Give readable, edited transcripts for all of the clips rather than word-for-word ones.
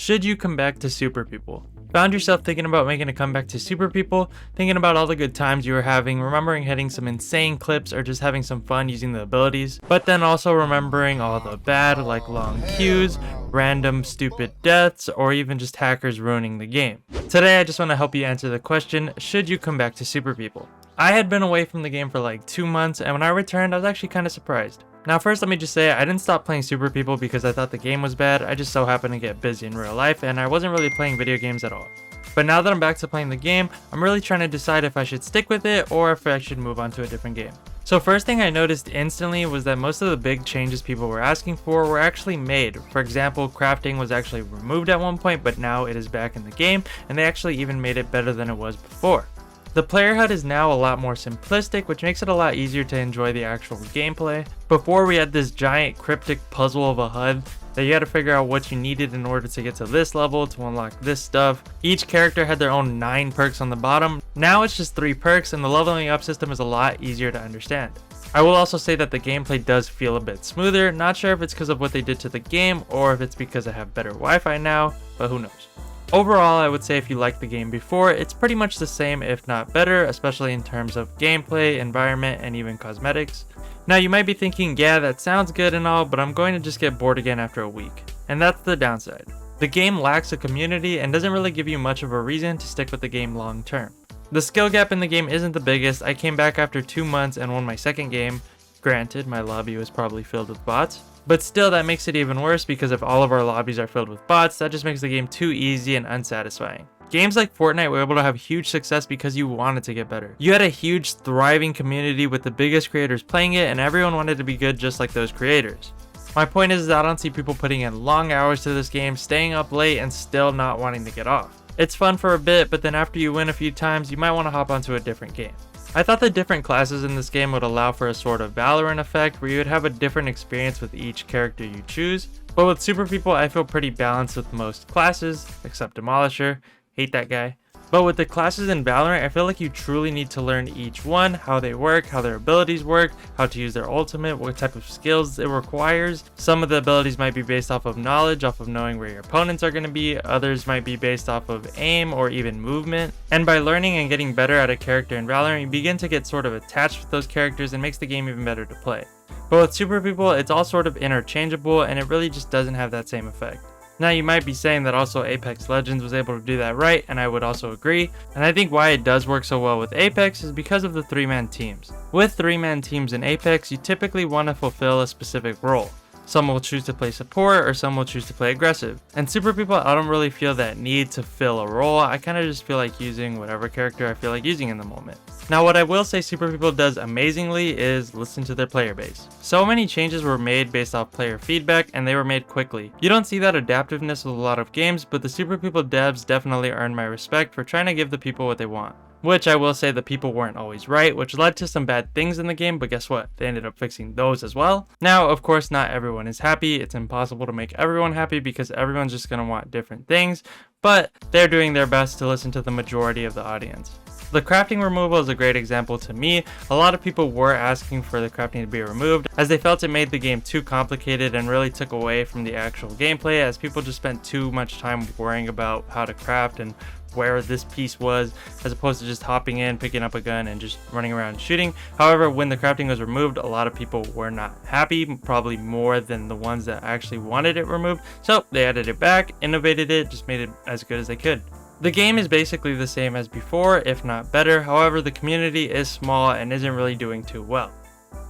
Should you come back to Super People? Found yourself thinking about making a comeback to Super People, thinking about all the good times you were having, remembering hitting some insane clips or just having some fun using the abilities, but then also remembering all the bad like long queues, random stupid deaths, or even just hackers ruining the game. Today I just want to help you answer the question, should you come back to Super People? I had been away from the game for like 2 months, and when I returned I was actually kind of surprised. Now first let me just say I didn't stop playing Super People because I thought the game was bad. I just so happened to get busy in real life and I wasn't really playing video games at all. But now that I'm back to playing the game, I'm really trying to decide if I should stick with it or if I should move on to a different game. So first thing I noticed instantly was that most of the big changes people were asking for were actually made. For example, crafting was actually removed at one point, but now it is back in the game, and they actually even made it better than it was before. The player HUD is now a lot more simplistic, which makes it a lot easier to enjoy the actual gameplay. Before we had this giant cryptic puzzle of a HUD that you had to figure out what you needed in order to get to this level to unlock this stuff. Each character had their own 9 perks on the bottom. Now it's just 3 perks and the leveling up system is a lot easier to understand. I will also say that the gameplay does feel a bit smoother. Not sure if it's because of what they did to the game or if it's because I have better Wi-Fi now, but who knows. Overall, I would say if you liked the game before, it's pretty much the same if not better, especially in terms of gameplay, environment, and even cosmetics. Now you might be thinking, yeah, that sounds good and all, but I'm going to just get bored again after a week. And that's the downside. The game lacks a community and doesn't really give you much of a reason to stick with the game long term. The skill gap in the game isn't the biggest. I came back after 2 months and won my second game. Granted, my lobby was probably filled with bots. But still, that makes it even worse because if all of our lobbies are filled with bots, that just makes the game too easy and unsatisfying. Games like Fortnite were able to have huge success because you wanted to get better. You had a huge, thriving community with the biggest creators playing it, and everyone wanted to be good just like those creators. My point is that I don't see people putting in long hours to this game, staying up late, and still not wanting to get off. It's fun for a bit, but then after you win a few times, you might want to hop onto a different game. I thought the different classes in this game would allow for a sort of Valorant effect where you would have a different experience with each character you choose, but with Super People I feel pretty balanced with most classes, except Demolisher, hate that guy. But with the classes in Valorant, I feel like you truly need to learn each one, how they work, how their abilities work, how to use their ultimate, what type of skills it requires. Some of the abilities might be based off of knowledge, off of knowing where your opponents are going to be. Others might be based off of aim or even movement. And by learning and getting better at a character in Valorant, you begin to get sort of attached with those characters and makes the game even better to play. But with Super People, it's all sort of interchangeable and it really just doesn't have that same effect. Now you might be saying that also Apex Legends was able to do that right, and I would also agree. And I think why it does work so well with Apex is because of the 3-man teams. With 3-man teams in Apex, you typically want to fulfill a specific role. Some will choose to play support or some will choose to play aggressive. And Super People, I don't really feel that need to fill a role. I kind of just feel like using whatever character I feel like using in the moment. Now what I will say Super People does amazingly is listen to their player base. So many changes were made based off player feedback and they were made quickly. You don't see that adaptiveness with a lot of games, but the Super People devs definitely earned my respect for trying to give the people what they want. Which I will say the people weren't always right, which led to some bad things in the game, but guess what? They ended up fixing those as well. Now, of course, not everyone is happy. It's impossible to make everyone happy because everyone's just going to want different things, but they're doing their best to listen to the majority of the audience. The crafting removal is a great example to me. A lot of people were asking for the crafting to be removed as they felt it made the game too complicated and really took away from the actual gameplay as people just spent too much time worrying about how to craft and where this piece was as opposed to just hopping in, picking up a gun and just running around and shooting. However, when the crafting was removed, a lot of people were not happy, probably more than the ones that actually wanted it removed. So they added it back, innovated it, just made it as good as they could. The game is basically the same as before, if not better. However, the community is small and isn't really doing too well.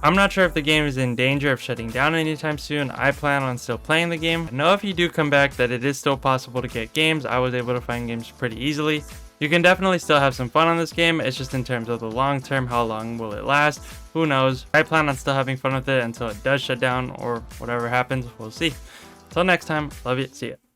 I'm not sure if the game is in danger of shutting down anytime soon. I plan on still playing the game. I know if you do come back that it is still possible to get games. I was able to find games pretty easily. You can definitely still have some fun on this game. It's just in terms of the long term, how long will it last? Who knows? I plan on still having fun with it until it does shut down or whatever happens. We'll see. Till next time, love you. See ya.